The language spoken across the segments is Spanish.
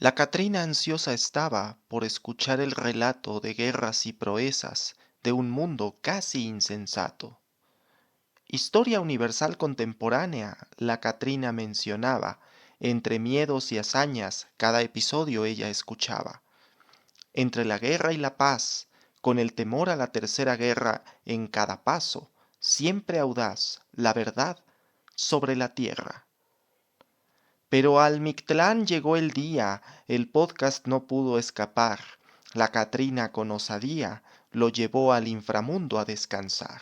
La Catrina ansiosa estaba por escuchar el relato de guerras y proezas de un mundo casi insensato. Historia universal contemporánea, la Catrina mencionaba, entre miedos y hazañas cada episodio ella escuchaba. Entre la guerra y la paz, con el temor a la tercera guerra en cada paso, siempre audaz, la verdad sobre la tierra. Pero al Mictlán llegó el día, el podcast no pudo escapar. La Catrina con osadía lo llevó al inframundo a descansar.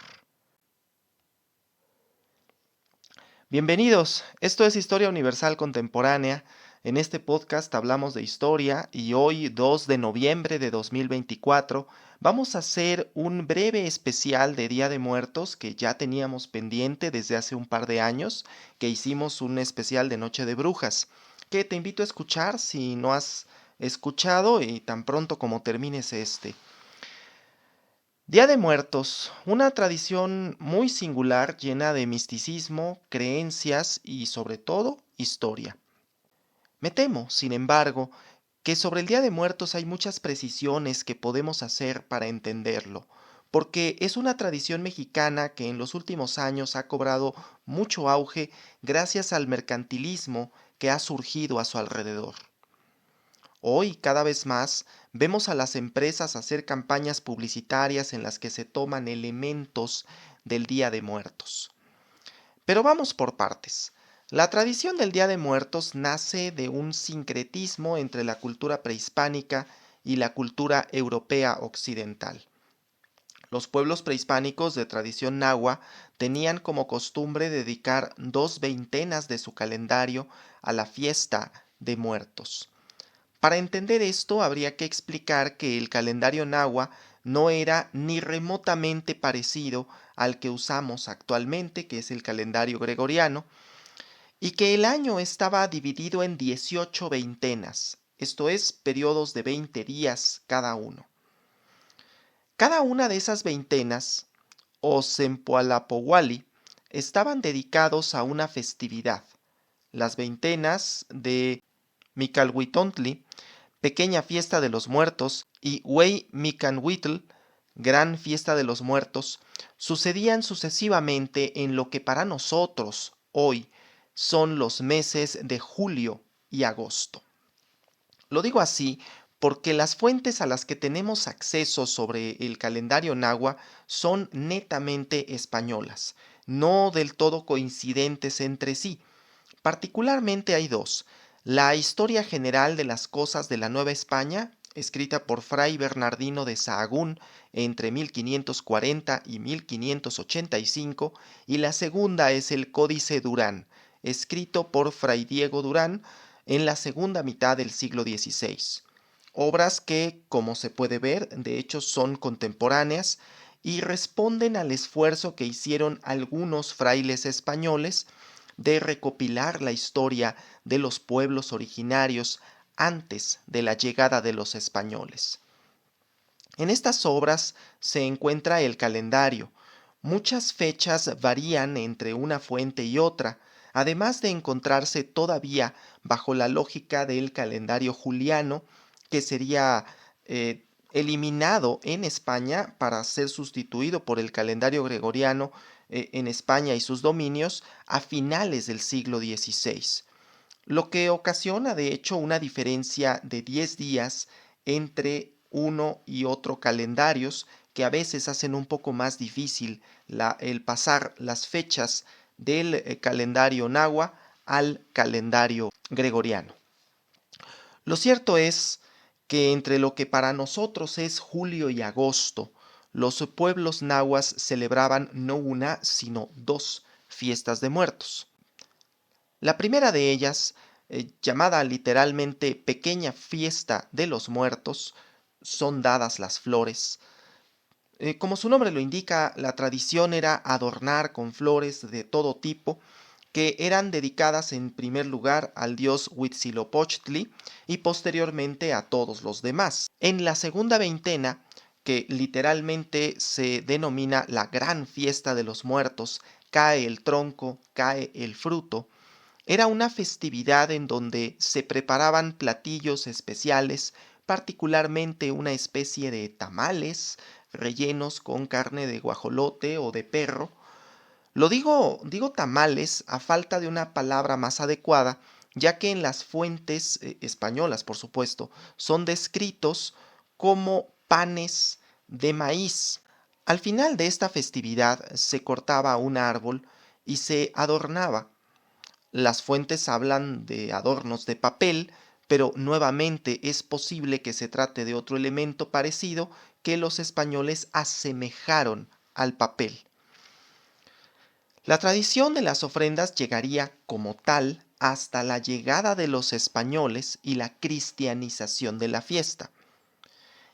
Bienvenidos, esto es Historia Universal Contemporánea. En este podcast hablamos de historia y hoy, 2 de noviembre de 2024, vamos a hacer un breve especial de Día de Muertos que ya teníamos pendiente desde hace un par de años, que hicimos un especial de Noche de Brujas, que te invito a escuchar si no has escuchado y tan pronto como termines este. Día de Muertos, una tradición muy singular llena de misticismo, creencias y sobre todo historia. Me temo, sin embargo, que sobre el Día de Muertos hay muchas precisiones que podemos hacer para entenderlo, porque es una tradición mexicana que en los últimos años ha cobrado mucho auge gracias al mercantilismo que ha surgido a su alrededor. Hoy, cada vez más, vemos a las empresas hacer campañas publicitarias en las que se toman elementos del Día de Muertos. Pero vamos por partes. La tradición del Día de Muertos nace de un sincretismo entre la cultura prehispánica y la cultura europea occidental. Los pueblos prehispánicos de tradición nahua tenían como costumbre dedicar 2/20 de su calendario a la fiesta de muertos. Para entender esto, habría que explicar que el calendario nahua no era ni remotamente parecido al que usamos actualmente, que es el calendario gregoriano, y que el año estaba dividido en 18 veintenas, esto es, periodos de 20 días cada uno. Cada una de esas veintenas, o Sempoalapowali, estaban dedicados a una festividad. Las veintenas de Micalhuitontli, pequeña fiesta de los muertos, y Huey Micanhuitl, gran fiesta de los muertos, sucedían sucesivamente en lo que para nosotros, hoy, son los meses de julio y agosto. Lo digo así porque las fuentes a las que tenemos acceso sobre el calendario nahua son netamente españolas, no del todo coincidentes entre sí. Particularmente hay dos: la Historia General de las Cosas de la Nueva España, escrita por Fray Bernardino de Sahagún entre 1540 y 1585, y la segunda es el Códice Durán, escrito por Fray Diego Durán en la segunda mitad del siglo XVI. Obras que, como se puede ver, de hecho son contemporáneas y responden al esfuerzo que hicieron algunos frailes españoles de recopilar la historia de los pueblos originarios antes de la llegada de los españoles. En estas obras se encuentra el calendario. Muchas fechas varían entre una fuente y otra, además de encontrarse todavía bajo la lógica del calendario juliano, que sería eliminado en España para ser sustituido por el calendario gregoriano en España y sus dominios a finales del siglo XVI, lo que ocasiona de hecho una diferencia de 10 días entre uno y otro calendarios que a veces hacen un poco más difícil el pasar las fechas del calendario nahua al calendario gregoriano. Lo cierto es que entre lo que para nosotros es julio y agosto, los pueblos nahuas celebraban no una, sino dos fiestas de muertos. La primera de ellas, llamada literalmente Pequeña Fiesta de los Muertos, son dadas las flores. Como su nombre lo indica, la tradición era adornar con flores de todo tipo, que eran dedicadas en primer lugar al dios Huitzilopochtli y posteriormente a todos los demás. En la segunda veintena, que literalmente se denomina la Gran Fiesta de los Muertos, cae el tronco, cae el fruto, Era una festividad en donde se preparaban platillos especiales, particularmente una especie de tamales rellenos con carne de guajolote o de perro. Digo tamales a falta de una palabra más adecuada, ya que en las fuentes españolas, por supuesto, son descritos como panes de maíz. Al final de esta festividad se cortaba un árbol y se adornaba. Las fuentes hablan de adornos de papel, pero nuevamente es posible que se trate de otro elemento parecido que los españoles asemejaron al papel. La tradición de las ofrendas llegaría como tal hasta la llegada de los españoles y la cristianización de la fiesta.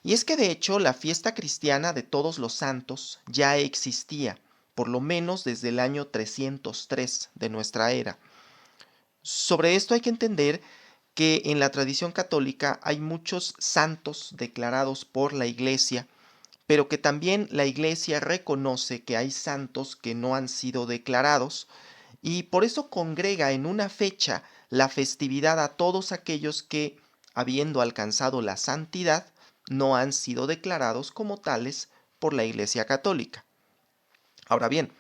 Y es que de hecho la fiesta cristiana de Todos los Santos ya existía, por lo menos desde el año 303 de nuestra era. Sobre esto hay que entender que en la tradición católica hay muchos santos declarados por la Iglesia, pero que también la Iglesia reconoce que hay santos que no han sido declarados y por eso congrega en una fecha la festividad a todos aquellos que, habiendo alcanzado la santidad, no han sido declarados como tales por la Iglesia católica. Ahora bien,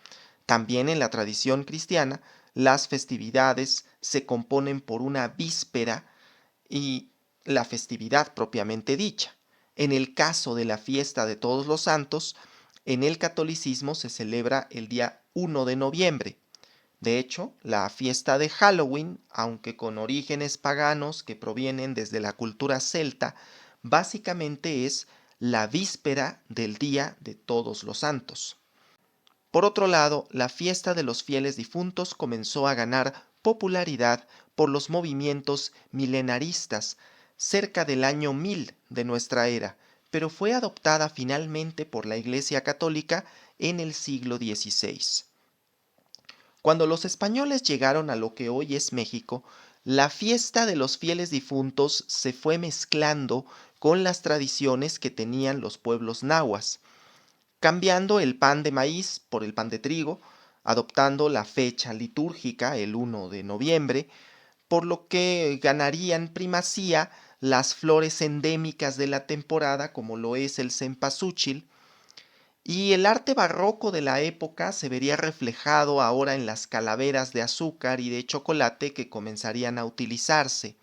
también en la tradición cristiana, las festividades se componen por una víspera y la festividad propiamente dicha. En el caso de la fiesta de Todos los Santos, en el catolicismo se celebra el día 1 de noviembre. De hecho, la fiesta de Halloween, aunque con orígenes paganos que provienen desde la cultura celta, básicamente es la víspera del Día de Todos los Santos. Por otro lado, la fiesta de los fieles difuntos comenzó a ganar popularidad por los movimientos milenaristas cerca del año 1000 de nuestra era, pero fue adoptada finalmente por la Iglesia Católica en el siglo XVI. Cuando los españoles llegaron a lo que hoy es México, la fiesta de los fieles difuntos se fue mezclando con las tradiciones que tenían los pueblos nahuas, cambiando el pan de maíz por el pan de trigo, adoptando la fecha litúrgica, el 1 de noviembre, por lo que ganarían primacía las flores endémicas de la temporada, como lo es el cempasúchil, y el arte barroco de la época se vería reflejado ahora en las calaveras de azúcar y de chocolate que comenzarían a utilizarse.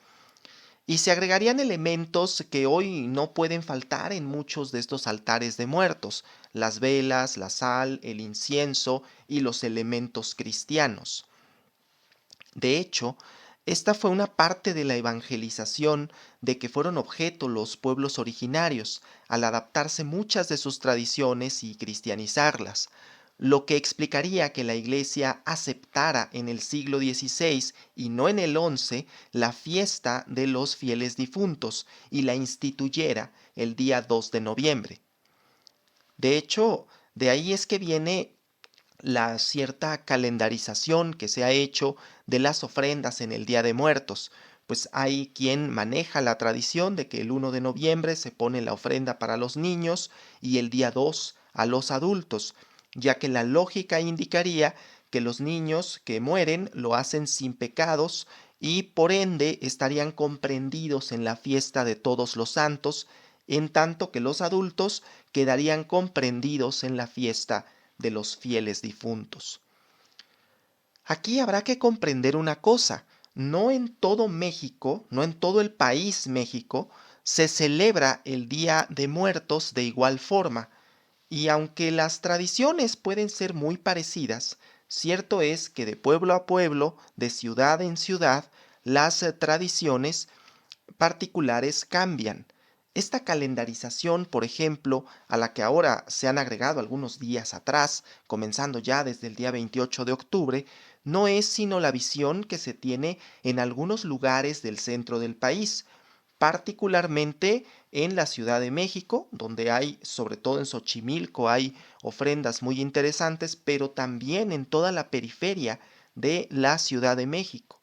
Y se agregarían elementos que hoy no pueden faltar en muchos de estos altares de muertos: las velas, la sal, el incienso y los elementos cristianos. De hecho, esta fue una parte de la evangelización de que fueron objeto los pueblos originarios, al adaptarse muchas de sus tradiciones y cristianizarlas, lo que explicaría que la Iglesia aceptara en el siglo XVI y no en el XI la fiesta de los fieles difuntos y la instituyera el día 2 de noviembre. De hecho, de ahí es que viene la cierta calendarización que se ha hecho de las ofrendas en el Día de Muertos, pues hay quien maneja la tradición de que el 1 de noviembre se pone la ofrenda para los niños y el día 2 a los adultos, ya que la lógica indicaría que los niños que mueren lo hacen sin pecados y por ende estarían comprendidos en la fiesta de Todos los Santos, en tanto que los adultos quedarían comprendidos en la fiesta de los fieles difuntos. Aquí habrá que comprender una cosa: no en todo México, no en todo el país México, se celebra el Día de Muertos de igual forma, y aunque las tradiciones pueden ser muy parecidas, cierto es que de pueblo a pueblo, de ciudad en ciudad, las tradiciones particulares cambian. Esta calendarización, por ejemplo, a la que ahora se han agregado algunos días atrás, comenzando ya desde el día 28 de octubre, no es sino la visión que se tiene en algunos lugares del centro del país, particularmente en la Ciudad de México, donde hay, sobre todo en Xochimilco, hay ofrendas muy interesantes, pero también en toda la periferia de la Ciudad de México.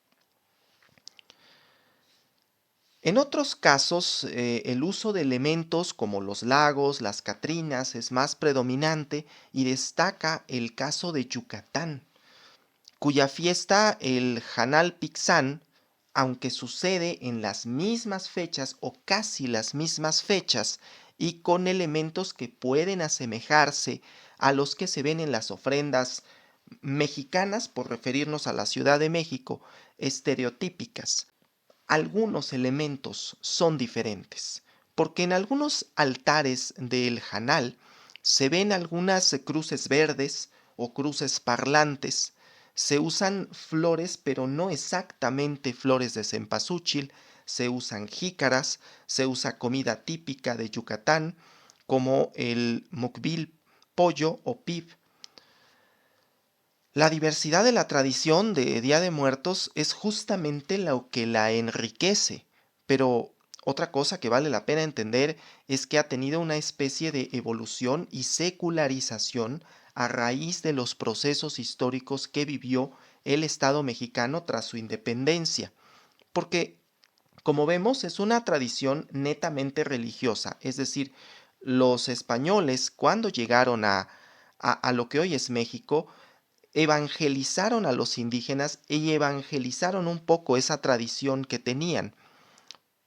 En otros casos, el uso de elementos como los lagos, las catrinas, es más predominante y destaca el caso de Yucatán. cuya fiesta, el Hanal Pixán, aunque sucede en las mismas fechas o casi las mismas fechas y con elementos que pueden asemejarse a los que se ven en las ofrendas mexicanas, por referirnos a la Ciudad de México, estereotípicas, algunos elementos son diferentes, porque en algunos altares del Hanal se ven algunas cruces verdes o cruces parlantes, se usan flores, pero no exactamente flores de cempasúchil, se usan jícaras, se usa comida típica de Yucatán, como el mukbil pollo o pib. La diversidad de la tradición de Día de Muertos es justamente lo que la enriquece, pero otra cosa que vale la pena entender es que ha tenido una especie de evolución y secularización a raíz de los procesos históricos que vivió el Estado mexicano tras su independencia, porque, como vemos, es una tradición netamente religiosa, es decir, los españoles cuando llegaron a lo que hoy es México, evangelizaron a los indígenas y evangelizaron un poco esa tradición que tenían,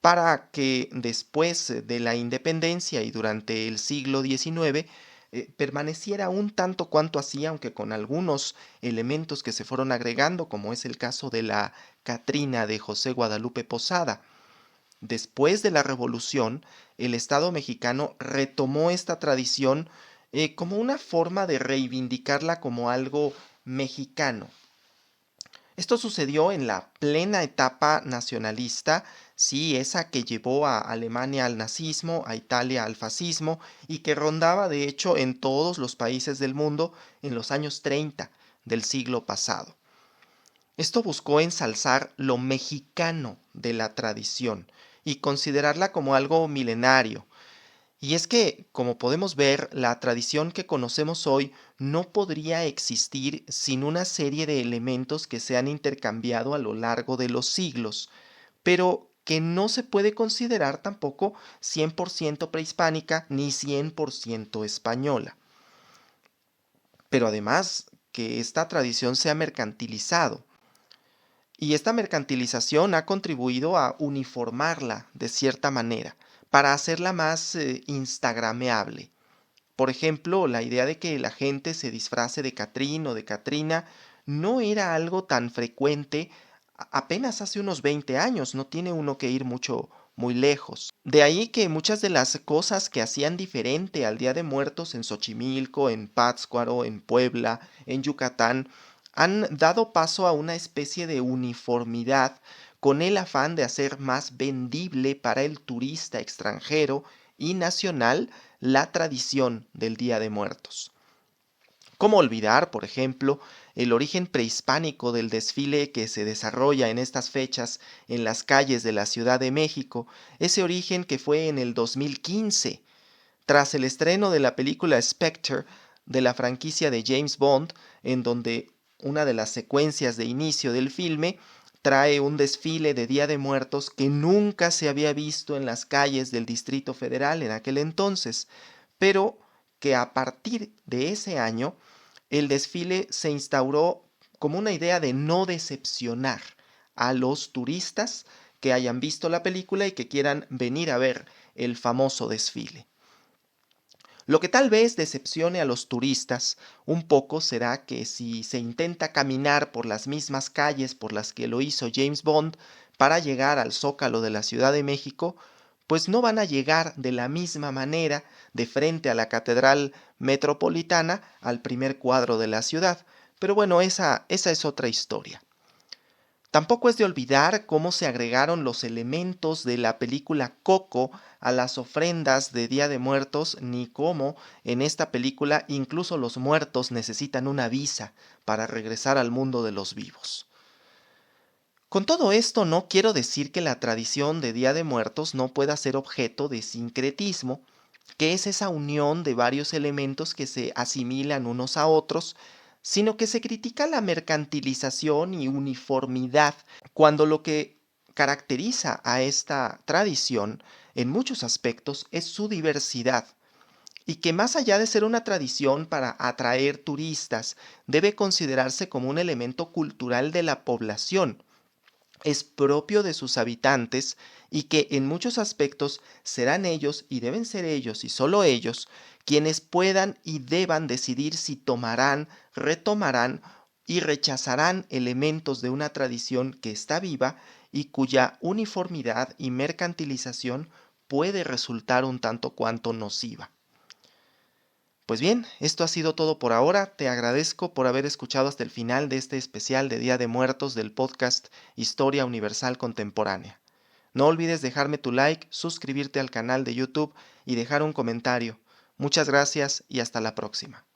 para que después de la independencia y durante el siglo XIX permaneciera un tanto cuanto así, aunque con algunos elementos que se fueron agregando, como es el caso de la Catrina de José Guadalupe Posada. Después de la Revolución, el Estado mexicano retomó esta tradición como una forma de reivindicarla como algo mexicano. Esto sucedió en la plena etapa nacionalista, sí, esa que llevó a Alemania al nazismo, a Italia al fascismo y que rondaba de hecho en todos los países del mundo en los años 30 del siglo pasado. Esto buscó ensalzar lo mexicano de la tradición y considerarla como algo milenario. Y es que, como podemos ver, la tradición que conocemos hoy no podría existir sin una serie de elementos que se han intercambiado a lo largo de los siglos, pero que no se puede considerar tampoco 100% prehispánica ni 100% española. Pero además que esta tradición se ha mercantilizado. Y esta mercantilización ha contribuido a uniformarla de cierta manera, para hacerla más instagrameable. Por ejemplo, la idea de que la gente se disfrace de Catrín o de Catrina no era algo tan frecuente apenas hace unos 20 años, no tiene uno que ir muy lejos. De ahí que muchas de las cosas que hacían diferente al Día de Muertos en Xochimilco, en Pátzcuaro, en Puebla, en Yucatán, han dado paso a una especie de uniformidad con el afán de hacer más vendible para el turista extranjero y nacional la tradición del Día de Muertos. ¿Cómo olvidar, por ejemplo, el origen prehispánico del desfile que se desarrolla en estas fechas en las calles de la Ciudad de México, ese origen que fue en el 2015, tras el estreno de la película Spectre de la franquicia de James Bond, en donde una de las secuencias de inicio del filme trae un desfile de Día de Muertos que nunca se había visto en las calles del Distrito Federal en aquel entonces, pero que a partir de ese año el desfile se instauró como una idea de no decepcionar a los turistas que hayan visto la película y que quieran venir a ver el famoso desfile. Lo que tal vez decepcione a los turistas un poco será que si se intenta caminar por las mismas calles por las que lo hizo James Bond para llegar al Zócalo de la Ciudad de México, pues no van a llegar de la misma manera de frente a la Catedral Metropolitana al primer cuadro de la ciudad. Pero bueno, esa es otra historia. Tampoco es de olvidar cómo se agregaron los elementos de la película Coco a las ofrendas de Día de Muertos, ni cómo en esta película incluso los muertos necesitan una visa para regresar al mundo de los vivos. Con todo esto no quiero decir que la tradición de Día de Muertos no pueda ser objeto de sincretismo, que es esa unión de varios elementos que se asimilan unos a otros, sino que se critica la mercantilización y uniformidad, cuando lo que caracteriza a esta tradición en muchos aspectos es su diversidad y que más allá de ser una tradición para atraer turistas, debe considerarse como un elemento cultural de la población. Es propio de sus habitantes y que en muchos aspectos serán ellos y deben ser ellos y solo ellos quienes puedan y deban decidir si tomarán, retomarán y rechazarán elementos de una tradición que está viva y cuya uniformidad y mercantilización puede resultar un tanto cuanto nociva. Pues bien, esto ha sido todo por ahora. Te agradezco por haber escuchado hasta el final de este especial de Día de Muertos del podcast Historia Universal Contemporánea. No olvides dejarme tu like, suscribirte al canal de YouTube y dejar un comentario. Muchas gracias y hasta la próxima.